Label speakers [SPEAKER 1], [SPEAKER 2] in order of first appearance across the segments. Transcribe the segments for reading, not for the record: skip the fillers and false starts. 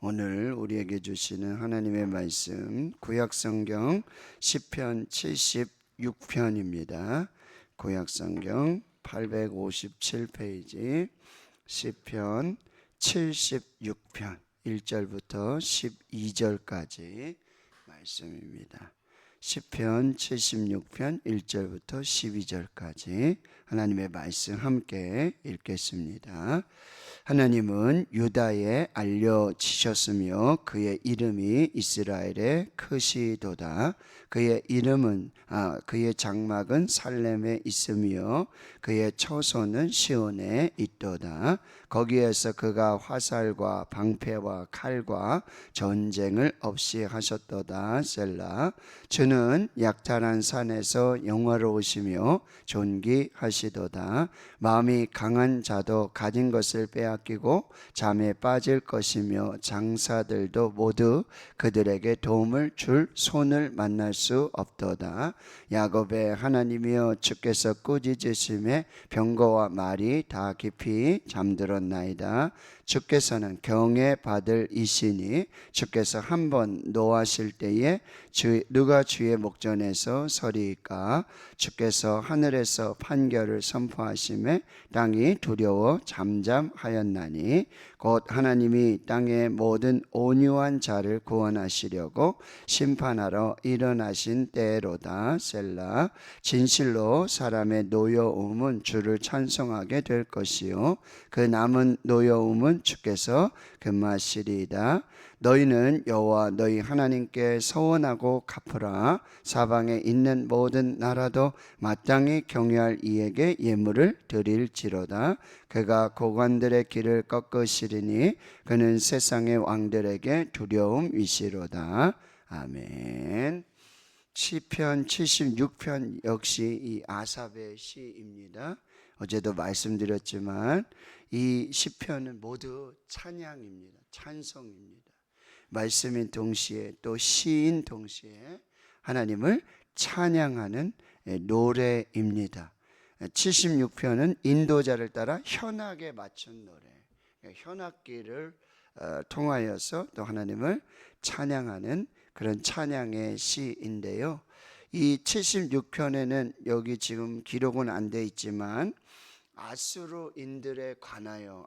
[SPEAKER 1] 오늘 우리에게 주시는 하나님의 말씀 구약성경 시편 76편입니다. 구약성경 857페이지 시편 76편 1절부터 12절까지 말씀입니다. 시편 76편 1절부터 12절까지 하나님의 말씀 함께 읽겠습니다. 하나님은 유다에 알려지셨으며 그의 이름이 이스라엘에 크시도다. 그의 장막은 살렘에 있으며 그의 처소는 시온에 있도다. 거기에서 그가 화살과 방패와 칼과 전쟁을 없이 하셨도다. 셀라. 주는 약탈한 산에서 영화로우시며 존귀하시도다. 마음이 강한 자도 가진 것을 빼앗기고 잠에 빠질 것이며 장사들도 모두 그들에게 도움을 줄 손을 만날 수 없도다. 야곱의 하나님이여 주께서 꾸짖으심에 병거와 말이 다 깊이 잠들었나이다. 주께서는 경외받을 이시니 주께서 한번 노하실 때에 누가 주의 목전에서 서리이까. 주께서 하늘에서 판결을 선포하심에 땅이 두려워 잠잠하였나니 곧 하나님이 땅의 모든 온유한 자를 구원하시려고 심판하러 일어나신 때로다. 셀라. 진실로 사람의 노여움은 주를 찬송하게 될 것이요 그 남은 노여움은 주께서 금하시리이다. 너희는 여호와 너희 하나님께 서원하고 갚으라. 사방에 있는 모든 나라도 마땅히 경외할 이에게 예물을 드릴지로다. 그가 고관들의 길을 꺾으시리니 그는 세상의 왕들에게 두려움이시로다. 아멘. 시편 76편 역시 이 아삽의 시입니다. 어제도 말씀드렸지만 이 시편은 모두 찬양입니다. 찬송입니다. 말씀인 동시에 또 시인 동시에 하나님을 찬양하는 노래입니다. 76편은 인도자를 따라 현악에 맞춘 노래, 현악기를 통하여서 또 하나님을 찬양하는 그런 찬양의 시인데요. 이 76편에는 여기 지금 기록은 안 돼 있지만 아수르인들에 관하여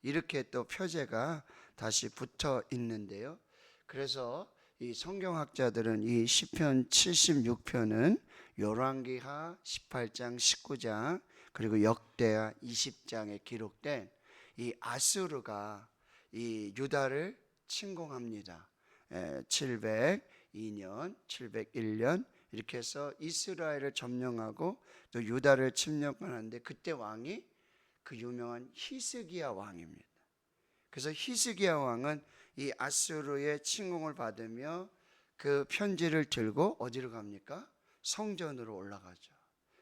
[SPEAKER 1] 이렇게 또 표제가 다시 붙어 있는데요. 그래서 이 성경학자들은 이 시편 76편은 열왕기하 18장 19장 그리고 역대하 20장에 기록된 이 아수르가 이 유다를 침공합니다. 702년, 701년 이렇게 해서 이스라엘을 점령하고 또 유다를 침략하는데 그때 왕이 그 유명한 히스기야 왕입니다. 그래서 히스기야 왕은 이 아수르의 침공을 받으며 그 편지를 들고 어디로 갑니까? 성전으로 올라가죠.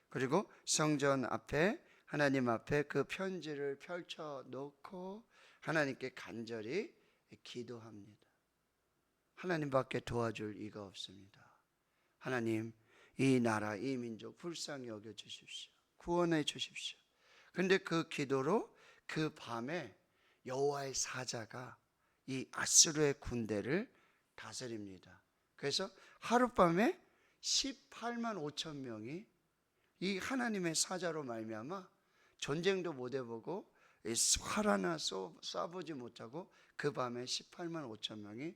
[SPEAKER 1] 그리고 성전 앞에 하나님 앞에 그 편지를 펼쳐 놓고 하나님께 간절히 기도합니다. 하나님밖에 도와줄 이가 없습니다. 하나님, 이 나라, 이 민족 불쌍히 여겨 주십시오. 구원해 주십시오. 그런데 그 기도로 그 밤에 여호와의 사자가 이 아수르의 군대를 다스립니다. 그래서 하룻밤에 18만 5천 명이 이 하나님의 사자로 말미암아 전쟁도 못 해보고 활 하나 쏴보지 못하고 그 밤에 18만 5천 명이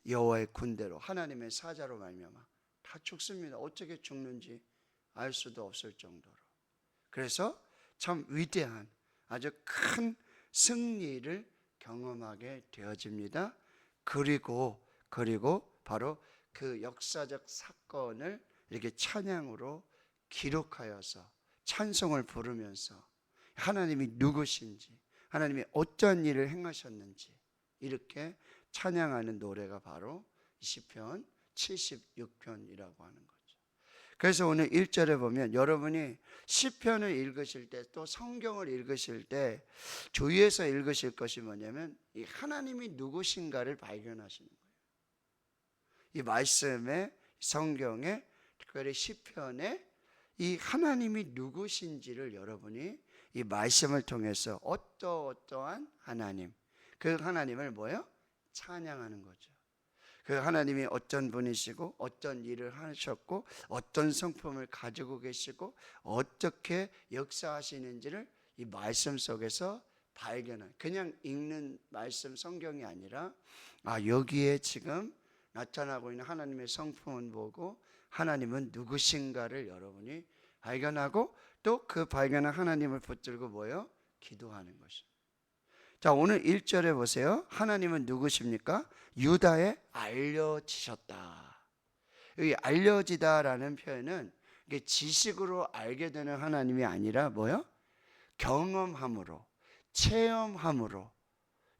[SPEAKER 1] 여호와의 군대로 하나님의 사자로 말미암아 다 죽습니다. 어떻게 죽는지 알 수도 없을 정도로. 그래서 참 위대한 아주 큰 승리를 경험하게 되어집니다. 그리고 바로 그 역사적 사건을 이렇게 찬양으로 기록하여서 찬송을 부르면서 하나님이 누구신지, 하나님이 어떤 일을 행하셨는지 이렇게 찬양하는 노래가 바로 시편 76편이라고 하는 거죠. 그래서 오늘 1절에 보면 여러분이 시편을 읽으실 때 또 성경을 읽으실 때 주위에서 읽으실 것이 뭐냐면 이 하나님이 누구신가를 발견하시는 거예요. 이 말씀에 성경에 특별히 시편에 이 하나님이 누구신지를 여러분이 이 말씀을 통해서 어떠한 하나님, 그 하나님을 뭐예요? 찬양하는 거죠. 그 하나님이 어떤 분이시고 어떤 일을 하셨고 어떤 성품을 가지고 계시고 어떻게 역사하시는지를 이 말씀 속에서 발견한, 그냥 읽는 말씀 성경이 아니라 여기에 지금 나타나고 있는 하나님의 성품을 보고 하나님은 누구신가를 여러분이 발견하고 또 그 발견한 하나님을 붙들고 뭐예요? 기도하는 것입니다. 자, 오늘 1절에 보세요. 하나님은 누구십니까? 유다에 알려지셨다. 여기 알려지다라는 표현은 이게 지식으로 알게 되는 하나님이 아니라 뭐요? 경험함으로, 체험함으로.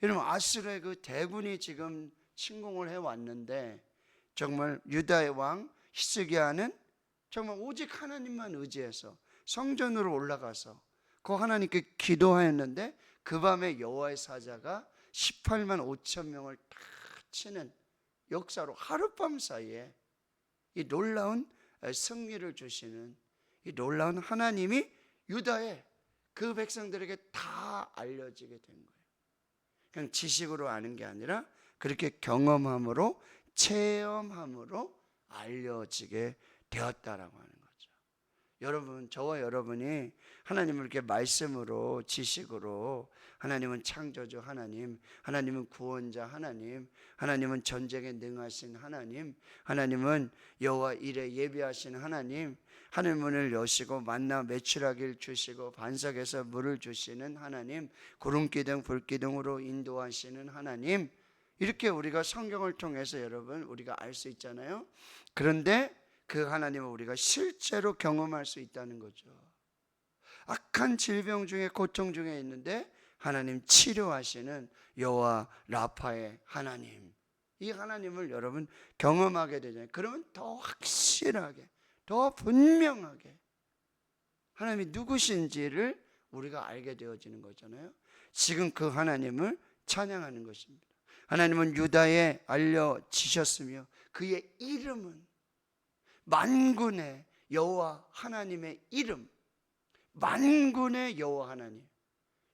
[SPEAKER 1] 여러분, 아수르의 그 대군이 지금 침공을 해왔는데 정말 유다의 왕 히스기야는 정말 오직 하나님만 의지해서 성전으로 올라가서 그 하나님께 기도하였는데 그 밤에 여호와의 사자가 18만 5천 명을 다 치는 역사로 하룻밤 사이에 이 놀라운 승리를 주시는 이 놀라운 하나님이 유다의 그 백성들에게 다 알려지게 된 거예요. 그냥 지식으로 아는 게 아니라 그렇게 경험함으로, 체험함으로 알려지게 되었다라고 하는 거죠. 여러분, 저와 여러분이 하나님을 이렇게 말씀으로, 지식으로, 하나님은 창조주 하나님, 하나님은 구원자 하나님, 하나님은 전쟁에 능하신 하나님, 하나님은 여호와 일에 예비하신 하나님, 하늘문을 여시고 만나 매출하기를 주시고 반석에서 물을 주시는 하나님, 구름기둥 불기둥으로 인도하시는 하나님, 이렇게 우리가 성경을 통해서 여러분 우리가 알 수 있잖아요. 그런데 그 하나님을 우리가 실제로 경험할 수 있다는 거죠. 악한 질병 중에, 고통 중에 있는데 하나님 치료하시는 여호와 라파의 하나님, 이 하나님을 여러분 경험하게 되잖아요. 그러면 더 확실하게, 더 분명하게 하나님이 누구신지를 우리가 알게 되어지는 거잖아요. 지금 그 하나님을 찬양하는 것입니다. 하나님은 유다에 알려지셨으며 그의 이름은 만군의 여호와 하나님의 이름, 만군의 여호와 하나님.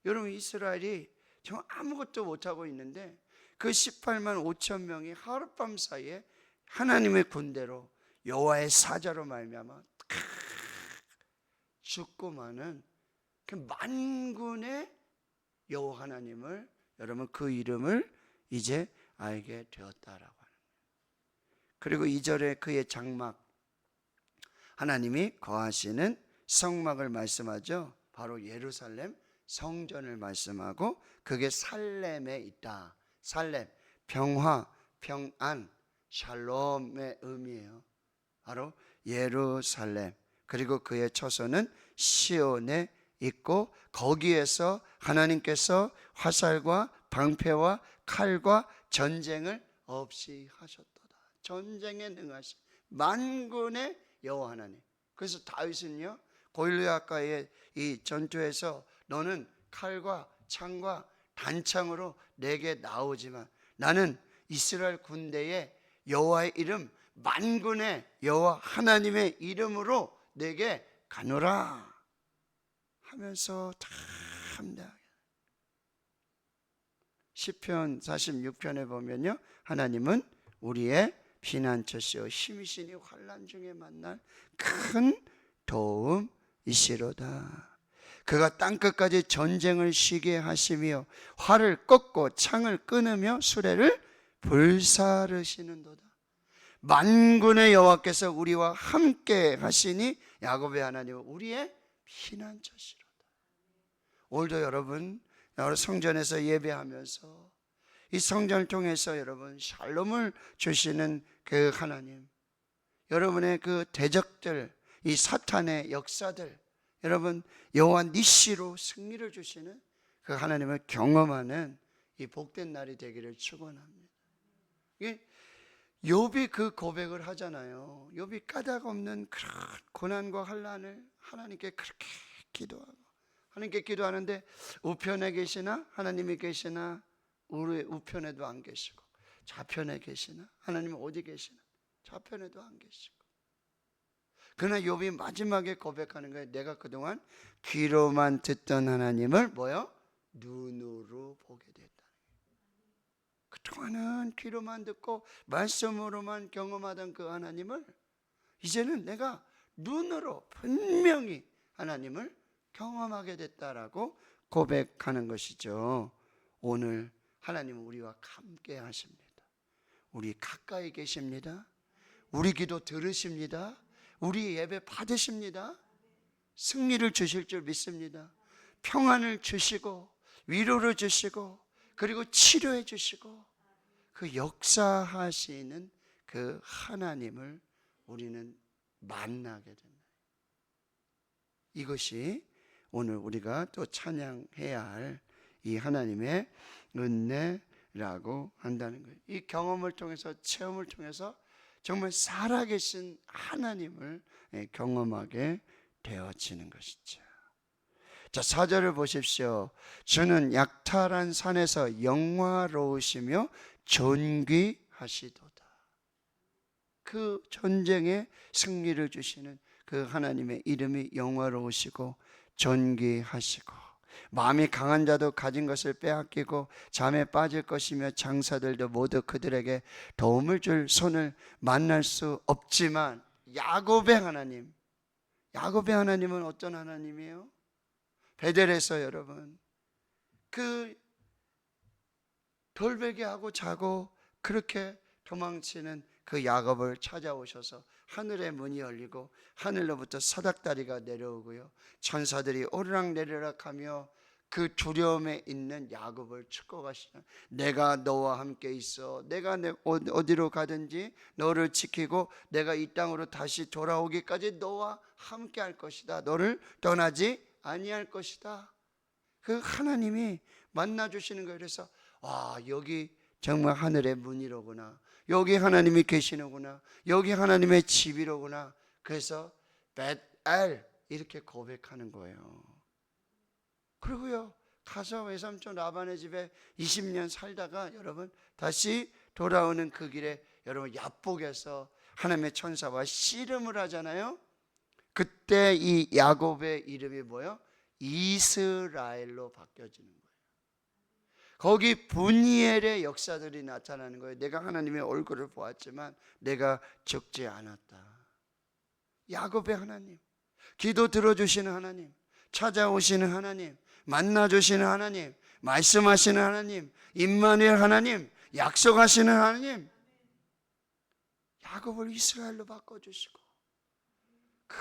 [SPEAKER 1] 여러분, 이스라엘이 정말 아무것도 못하고 있는데 그 18만 5천 명이 하룻밤 사이에 하나님의 군대로 여호와의 사자로 말미암아 죽고 마는 그 만군의 여호와 하나님을, 여러분 그 이름을 이제 알게 되었다라고 하는 거예요. 그리고 2절에 그의 장막, 하나님이 거하시는 성막을 말씀하죠. 바로 예루살렘 성전을 말씀하고 그게 살렘에 있다. 살렘, 평화, 평안, 샬롬의 의미예요. 바로 예루살렘. 그리고 그의 처소는 시온에 있고 거기에서 하나님께서 화살과 방패와 칼과 전쟁을 없이 하셨도다. 전쟁에 능하신 만군의 여호와 하나님. 그래서 다윗은요, 골리앗과의 이 전투에서 너는 칼과 창과 단창으로 내게 나오지만 나는 이스라엘 군대의 여호와의 이름, 만군의 여호와 하나님의 이름으로 내게 가노라 하면서 담대하게. 시편 46편에 보면요, 하나님은 우리의 피난처시요 힘이시니 환난 중에 만날 큰 도움이시로다. 그가 땅끝까지 전쟁을 쉬게 하시며 활을 꺾고 창을 끊으며 수레를 불사르시는도다. 만군의 여호와께서 우리와 함께 하시니 야곱의 하나님은 우리의 피난처시로다. 오늘도 여러분 성전에서 예배하면서 이 성전을 통해서 여러분 샬롬을 주시는 그 하나님, 여러분의 그 대적들, 이 사탄의 역사들, 여러분 여호와 니시로 승리를 주시는 그 하나님을 경험하는 이 복된 날이 되기를 축원합니다. 욥이 그 고백을 하잖아요. 욥이 까닭 없는 그런 고난과 환난을 하나님께 그렇게 기도하고, 하나님께 기도하는데 우편에 계시나 하나님이 계시나 우리 우편에도 안 계시고, 좌편에 계시나 하나님은 어디 계시나 좌편에도 안 계시고. 그러나 욥이 마지막에 고백하는 거예요. 내가 그동안 귀로만 듣던 하나님을 뭐요? 눈으로 보게 됐다. 그동안은 귀로만 듣고 말씀으로만 경험하던 그 하나님을 이제는 내가 눈으로 분명히 하나님을 경험하게 됐다라고 고백하는 것이죠. 오늘 하나님은 우리와 함께 하십니다. 우리 가까이 계십니다. 우리 기도 들으십니다. 우리 예배 받으십니다. 승리를 주실 줄 믿습니다. 평안을 주시고 위로를 주시고 그리고 치료해 주시고 그 역사하시는 그 하나님을 우리는 만나게 된다. 이것이 오늘 우리가 또 찬양해야 할 이 하나님의 은혜라고 한다는 거예요. 이 경험을 통해서, 체험을 통해서 정말 살아계신 하나님을 경험하게 되어지는 것이죠. 자, 4절을 보십시오. 주는 약탈한 산에서 영화로우시며 존귀하시도다. 그 전쟁에 승리를 주시는 그 하나님의 이름이 영화로우시고 존귀하시고, 마음이 강한 자도 가진 것을 빼앗기고 잠에 빠질 것이며 장사들도 모두 그들에게 도움을 줄 손을 만날 수 없지만, 야곱의 하나님, 야곱의 하나님은 어떤 하나님이에요? 베델에서 여러분 그 돌베개하고 자고 그렇게 도망치는 그 야곱을 찾아오셔서 하늘의 문이 열리고 하늘로부터 사닥다리가 내려오고요, 천사들이 오르락내리락 하며 그 두려움에 있는 야곱을 축복하시는, 내가 너와 함께 있어, 내가 어디로 가든지 너를 지키고 내가 이 땅으로 다시 돌아오기까지 너와 함께 할 것이다, 너를 떠나지 아니할 것이다. 그 하나님이 만나주시는 거예요. 그래서 와, 여기 정말 하늘의 문이로구나, 여기 하나님이 계시는구나, 여기 하나님의 집이로구나. 그래서 벳엘 이렇게 고백하는 거예요. 그리고요, 가서 외삼촌 라반의 집에 20년 살다가 여러분 다시 돌아오는 그 길에 여러분 야복에서 하나님의 천사와 씨름을 하잖아요. 그때 이 야곱의 이름이 뭐예요? 이스라엘로 바뀌어지는 거예요. 거기 분이엘의 역사들이 나타나는 거예요. 내가 하나님의 얼굴을 보았지만 내가 죽지 않았다. 야곱의 하나님, 기도 들어주시는 하나님, 찾아오시는 하나님, 만나주시는 하나님, 말씀하시는 하나님, 임마누엘 하나님, 약속하시는 하나님, 야곱을 이스라엘로 바꿔주시고 그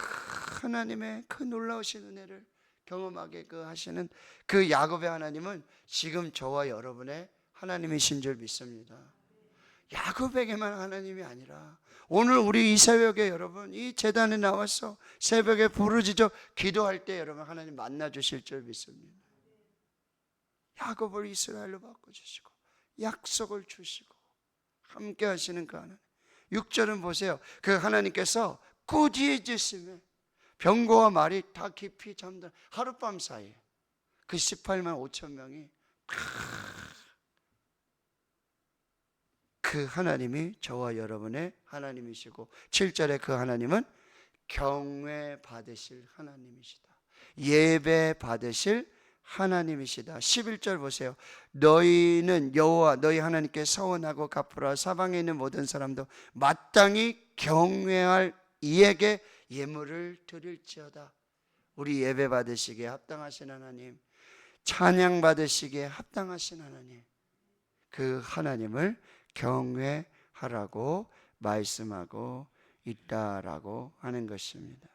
[SPEAKER 1] 하나님의 그 놀라우신 은혜를 경험하게 하시는 그 야곱의 하나님은 지금 저와 여러분의 하나님이신 줄 믿습니다. 야곱에게만 하나님이 아니라 오늘 우리 이 새벽에 여러분 이 제단에 나와서 새벽에 부르짖어 기도할 때 여러분 하나님 만나 주실 줄 믿습니다. 야곱을 이스라엘로 바꿔주시고 약속을 주시고 함께 하시는 그 하나님. 6절은 보세요. 그 하나님께서 꾸짖으시며 병거와 말이 다 깊이 잠든 하룻밤 사이에 그 18만 5천 명이 그 하나님이 저와 여러분의 하나님이시고, 7절에 그 하나님은 경외 받으실 하나님이시다, 예배 받으실 하나님이시다. 11절 보세요. 너희는 여호와 너희 하나님께 서원하고 갚으라. 사방에 있는 모든 사람도 마땅히 경외할 이에게 예물을 드릴지어다. 우리 예배 받으시기에 합당하신 하나님, 찬양 받으시기에 합당하신 하나님, 그 하나님을 경외하라고 말씀하고 있다라고 하는 것입니다.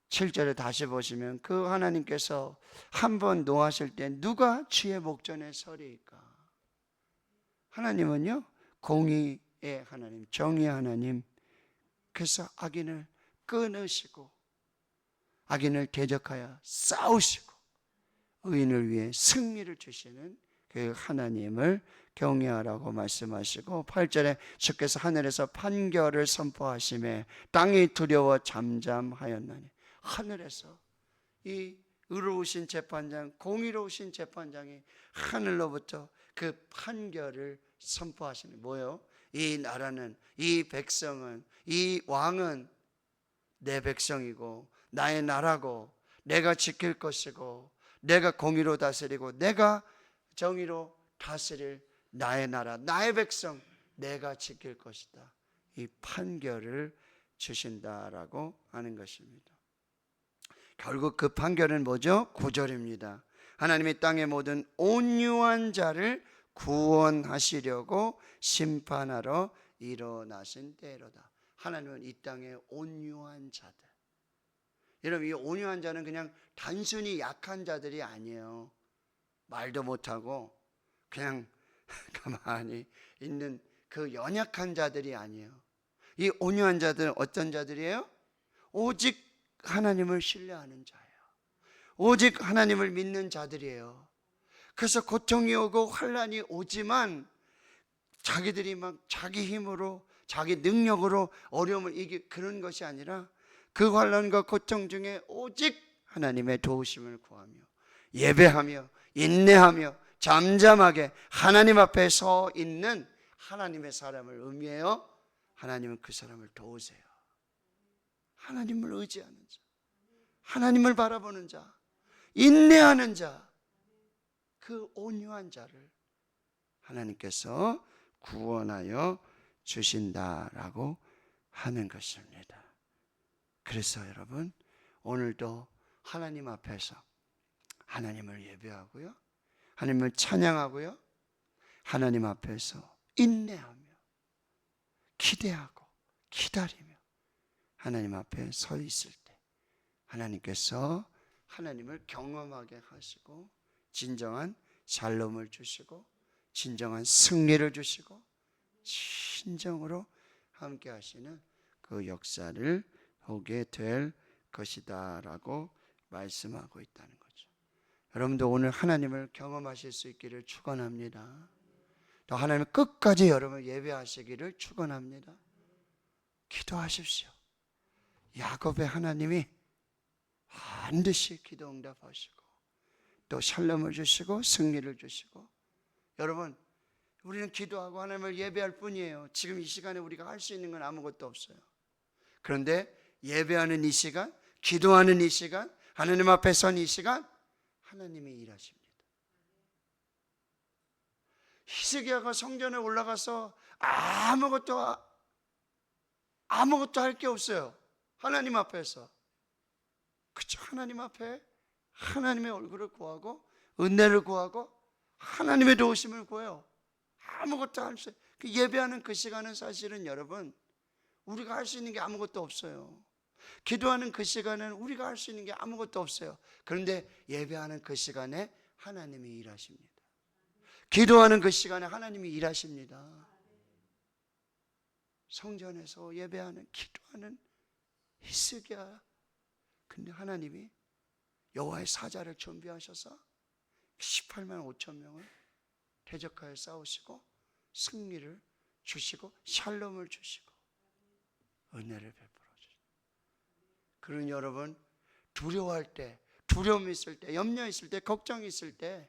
[SPEAKER 1] 7절에 다시 보시면 그 하나님께서 한번 노하실 때 누가 주의 목전에 서리이까? 하나님은요 공의의 하나님, 정의의 하나님, 그래서 악인을 끊으시고 악인을 대적하여 싸우시고 의인을 위해 승리를 주시는 그 하나님을 경외하라고 말씀하시고, 8절에 주께서 하늘에서 판결을 선포하시매 땅이 두려워 잠잠하였나니, 하늘에서 이 의로우신 재판장, 공의로우신 재판장이 하늘로부터 그 판결을 선포하시는, 뭐예요? 이 나라는, 이 백성은, 이 왕은 내 백성이고 나의 나라고 내가 지킬 것이고 내가 공의로 다스리고 내가 정의로 다스릴 나의 나라, 나의 백성 내가 지킬 것이다. 이 판결을 주신다라고 하는 것입니다. 결국 그 판결은 뭐죠? 9절입니다. 하나님이 땅의 모든 온유한 자를 구원하시려고 심판하러 일어나신 때로다. 하나님은 이 땅의 온유한 자들, 여러분 이 온유한 자는 그냥 단순히 약한 자들이 아니에요. 말도 못하고 그냥 가만히 있는 그 연약한 자들이 아니에요. 이 온유한 자들은 어떤 자들이에요? 오직 하나님을 신뢰하는 자예요. 오직 하나님을 믿는 자들이에요. 그래서 고통이 오고 환난이 오지만 자기들이 막 자기 힘으로 자기 능력으로 어려움을 그런 것이 아니라 그 환난과 고통 중에 오직 하나님의 도우심을 구하며 예배하며 인내하며 잠잠하게 하나님 앞에 서 있는 하나님의 사람을 의미해요. 하나님은 그 사람을 도우세요. 하나님을 의지하는 자, 하나님을 바라보는 자, 인내하는 자, 그 온유한 자를 하나님께서 구원하여 주신다라고 하는 것입니다. 그래서 여러분 오늘도 하나님 앞에서 하나님을 예배하고요, 하나님을 찬양하고요, 하나님 앞에서 인내하며 기대하고 기다리며 하나님 앞에 서 있을 때 하나님께서 하나님을 경험하게 하시고 진정한 샬롬을 주시고 진정한 승리를 주시고 진정으로 함께 하시는 그 역사를 보게 될 것이다 라고 말씀하고 있다는 거죠. 여러분도 오늘 하나님을 경험하실 수 있기를 축원합니다. 또 하나님 끝까지 여러분 예배하시기를 축원합니다. 기도하십시오. 야곱의 하나님이 반드시 기도 응답하시고 또 샬롬을 주시고 승리를 주시고, 여러분 우리는 기도하고 하나님을 예배할 뿐이에요. 지금 이 시간에 우리가 할 수 있는 건 아무것도 없어요. 그런데 예배하는 이 시간, 기도하는 이 시간, 하나님 앞에 선 이 시간 하나님이 일하십니다. 히스기야가 성전에 올라가서 아무것도 할 게 없어요. 하나님 앞에서 그저 하나님 앞에 하나님의 얼굴을 구하고 은혜를 구하고 하나님의 도우심을 구해요. 아무것도 할 수, 예배하는 그 시간은 사실은 여러분 우리가 할 수 있는 게 아무것도 없어요. 기도하는 그 시간은 우리가 할 수 있는 게 아무것도 없어요. 그런데 예배하는 그 시간에 하나님이 일하십니다. 기도하는 그 시간에 하나님이 일하십니다. 성전에서 예배하는 기도하는 히스기야, 근데 하나님이 여호와의 사자를 준비하셔서 18만 5천 명을 대적하여 싸우시고 승리를 주시고 샬롬을 주시고 은혜를 베풀어 주시고, 그런 여러분 두려워할 때, 두려움이 있을 때, 염려 있을 때, 걱정이 있을 때,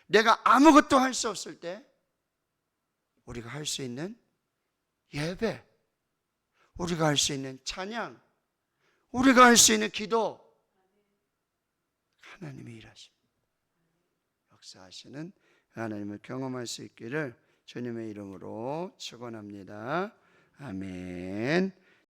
[SPEAKER 1] 내가 아무것도 할 수 없을 때 우리가 할 수 있는 예배, 우리가 할 수 있는 찬양, 우리가 할 수 있는 기도, 하나님이 일하십니다. 역사하시는 하나님을 경험할 수 있기를 주님의 이름으로 축원합니다. 아멘.